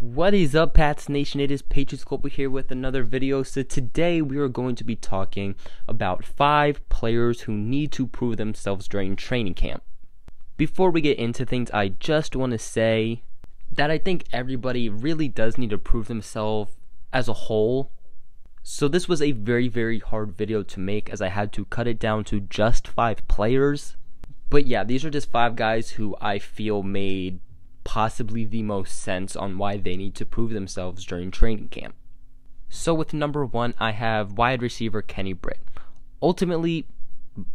What is up, Pats Nation? It is Patriots QB here with another video. So today we are going to be talking about 5 players who need to prove themselves during training camp. Before we get into things, I just want to say that I think everybody really does need to prove themselves as a whole. So this was a very hard video to make, as I had to cut it down to just 5 players. But yeah, these are just 5 guys who I feel made possibly the most sense on why they need to prove themselves during training camp. So with number 1, I have wide receiver Kenny Britt. Ultimately,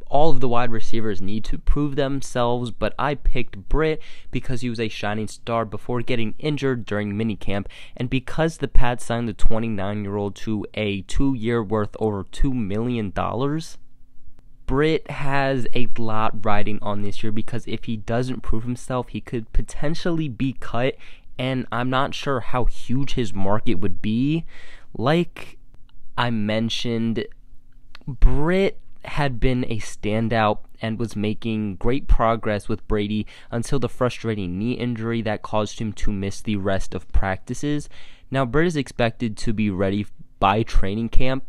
all of the wide receivers need to prove themselves, but I picked Britt because he was a shining star before getting injured during minicamp, and because the Pats signed the 29-year-old to a 2-year worth over $2 million. Britt has a lot riding on this year, because if he doesn't prove himself, he could potentially be cut, and I'm not sure how huge his market would be. Like I mentioned, Britt had been a standout and was making great progress with Brady until the frustrating knee injury that caused him to miss the rest of practices. Now, Britt is expected to be ready by training camp,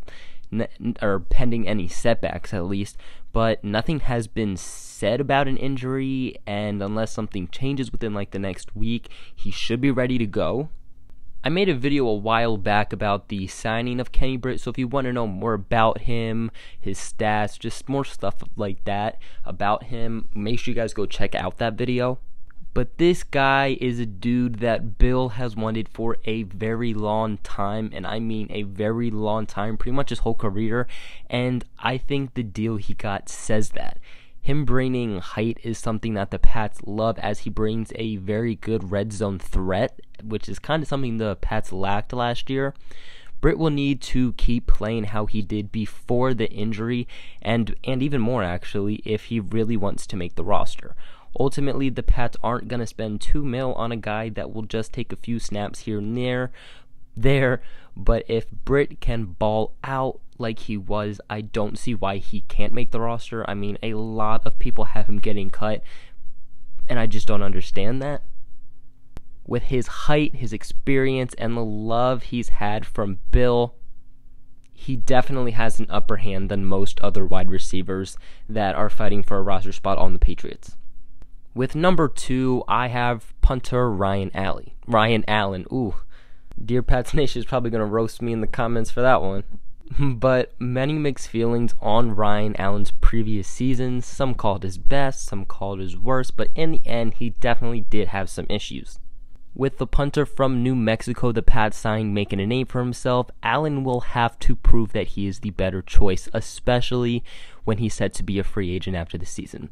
or pending any setbacks at least, but nothing has been said about an injury, and unless something changes within like the next week, he should be ready to go. I made a video a while back about the signing of Kenny Britt, so if you want to know more about him, his stats, just more stuff like that about him, make sure you guys go check out that video. But this guy is a dude that Bill has wanted for a very long time, and I mean a very long time, pretty much his whole career, and I think the deal he got says that. Him bringing height is something that the Pats love, as he brings a very good red zone threat, which is kind of something the Pats lacked last year. Britt will need to keep playing how he did before the injury, and even more actually, if he really wants to make the roster. Ultimately, the Pats aren't going to spend $2 million on a guy that will just take a few snaps here and there, but if Britt can ball out like he was, I don't see why he can't make the roster. I mean, a lot of people have him getting cut, and I just don't understand that. With his height, his experience, and the love he's had from Bill, he definitely has an upper hand than most other wide receivers that are fighting for a roster spot on the Patriots. With number 2, I have punter Ryan Allen. Ooh, dear Pats Nation is probably going to roast me in the comments for that one. But many mixed feelings on Ryan Allen's previous seasons. Some called his best, some called his worst, but in the end, he definitely did have some issues. With the punter from New Mexico the Pats signed making a name for himself, Allen will have to prove that he is the better choice, especially when he's set to be a free agent after the season.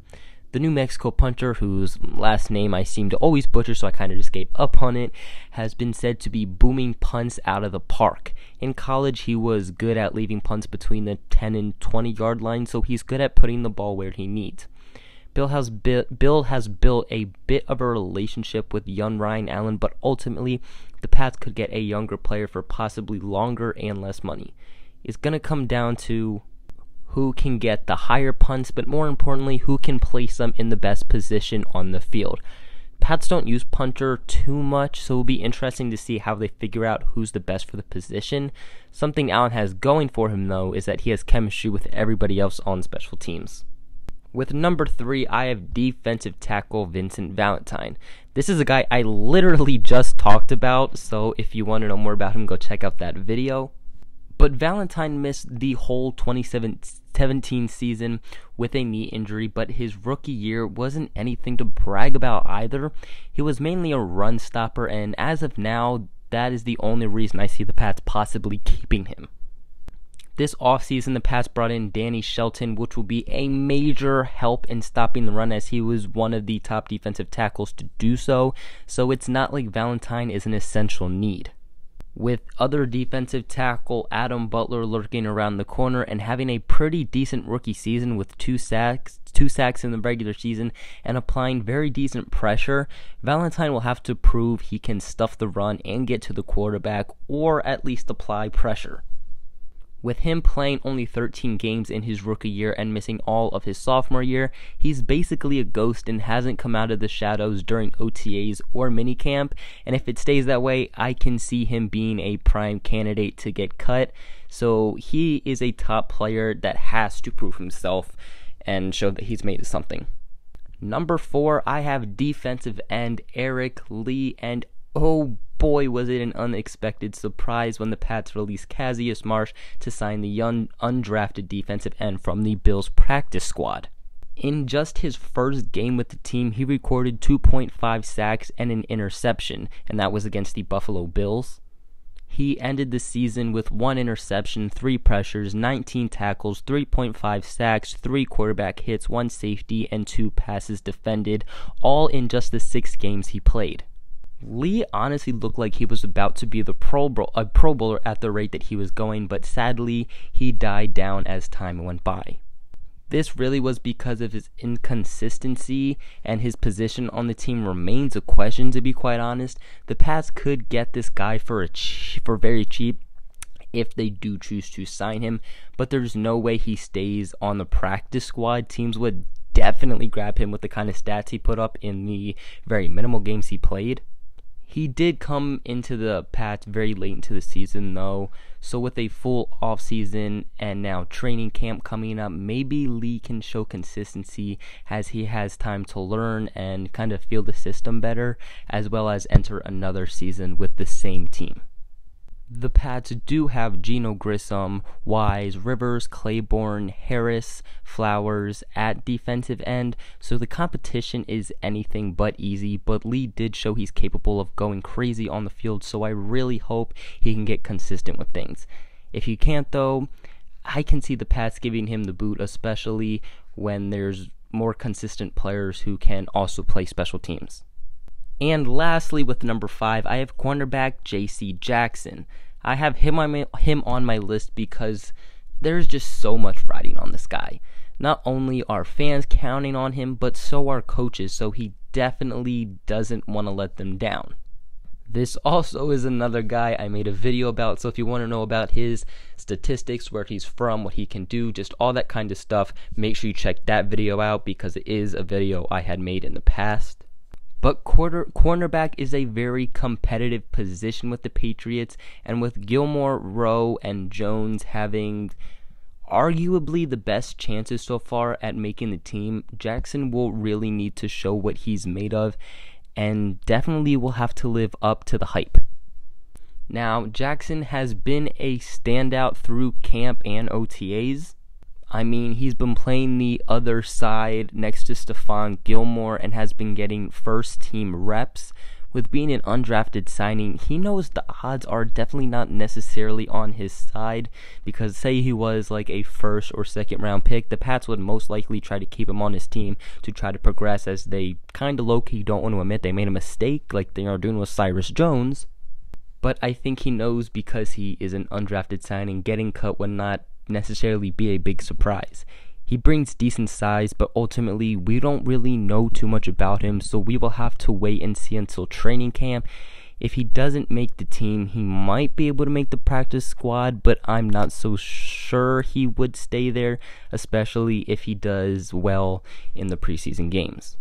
The New Mexico punter, whose last name I seem to always butcher, so I kind of just gave up on it, has been said to be booming punts out of the park. In college, he was good at leaving punts between the 10 and 20 yard line, so he's good at putting the ball where he needs. Bill has built a bit of a relationship with young Ryan Allen, but ultimately, the Pats could get a younger player for possibly longer and less money. It's going to come down to who can get the higher punts, but more importantly, who can place them in the best position on the field. Pats don't use punter too much, so it'll be interesting to see how they figure out who's the best for the position. Something Allen has going for him, though, is that he has chemistry with everybody else on special teams. With number 3, I have defensive tackle Vincent Valentine. This is a guy I literally just talked about, so if you want to know more about him, go check out that video. But Valentine missed the whole 2017 season with a knee injury, but his rookie year wasn't anything to brag about either. He was mainly a run stopper, and as of now, that is the only reason I see the Pats possibly keeping him. This offseason, the Pats brought in Danny Shelton, which will be a major help in stopping the run, as he was one of the top defensive tackles to do so, so it's not like Valentine is an essential need. With other defensive tackle Adam Butler lurking around the corner and having a pretty decent rookie season with two sacks in the regular season and applying very decent pressure, Valentine will have to prove he can stuff the run and get to the quarterback, or at least apply pressure. With him playing only 13 games in his rookie year and missing all of his sophomore year, he's basically a ghost and hasn't come out of the shadows during OTAs or minicamp, and if it stays that way, I can see him being a prime candidate to get cut. So he is a top player that has to prove himself and show that he's made of something. Number 4, I have defensive end Eric Lee, and oh boy, was it an unexpected surprise when the Pats released Cassius Marsh to sign the young undrafted defensive end from the Bills practice squad. In just his first game with the team, he recorded 2.5 sacks and an interception, and that was against the Buffalo Bills. He ended the season with 1 interception, 3 pressures, 19 tackles, 3.5 sacks, 3 quarterback hits, 1 safety, and 2 passes defended, all in just the 6 games he played. Lee honestly looked like he was about to be a Pro Bowler at the rate that he was going, but sadly, he died down as time went by. This really was because of his inconsistency, and his position on the team remains a question, to be quite honest. The Pats could get this guy for very cheap if they do choose to sign him, but there's no way he stays on the practice squad. Teams would definitely grab him with the kind of stats he put up in the very minimal games he played. He did come into the Pats very late into the season though, so with a full offseason and now training camp coming up, maybe Lee can show consistency as he has time to learn and kind of feel the system better, as well as enter another season with the same team. The Pats do have Geno Grissom, Wise, Rivers, Claiborne, Harris, Flowers at defensive end, so the competition is anything but easy, but Lee did show he's capable of going crazy on the field, so I really hope he can get consistent with things. If he can't though, I can see the Pats giving him the boot, especially when there's more consistent players who can also play special teams. And lastly, with number 5, I have cornerback J.C. Jackson. I have him on my list because there's just so much riding on this guy. Not only are fans counting on him, but so are coaches, so he definitely doesn't want to let them down. This also is another guy I made a video about, so if you want to know about his statistics, where he's from, what he can do, just all that kind of stuff, make sure you check that video out because it is a video I had made in the past. But cornerback is a very competitive position with the Patriots, and with Gilmore, Rowe, and Jones having arguably the best chances so far at making the team, Jackson will really need to show what he's made of, and definitely will have to live up to the hype. Now, Jackson has been a standout through camp and OTAs. I mean, he's been playing the other side next to Stephon Gilmore and has been getting first-team reps. With being an undrafted signing, he knows the odds are definitely not necessarily on his side, because say he was like a first or second round pick, the Pats would most likely try to keep him on his team to try to progress, as they kind of low-key don't want to admit they made a mistake like they are doing with Cyrus Jones. But I think he knows, because he is an undrafted signing, getting cut would not necessarily be a big surprise. He brings decent size, but ultimately we don't really know too much about him, so we will have to wait and see until training camp. If he doesn't make the team, he might be able to make the practice squad, but I'm not so sure he would stay there, especially if he does well in the preseason games.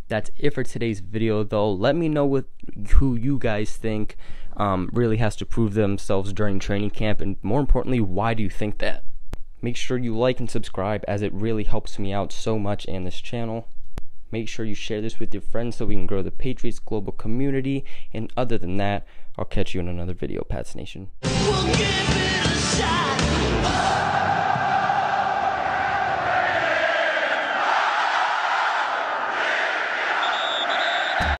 That's it for today's video though. Let me know who you guys think really has to prove themselves during training camp, and more importantly, why do you think that? Make sure you like and subscribe, as it really helps me out so much and this channel. Make sure you share this with your friends so we can grow the Patriots global community, and other than that, I'll catch you in another video, Pats Nation.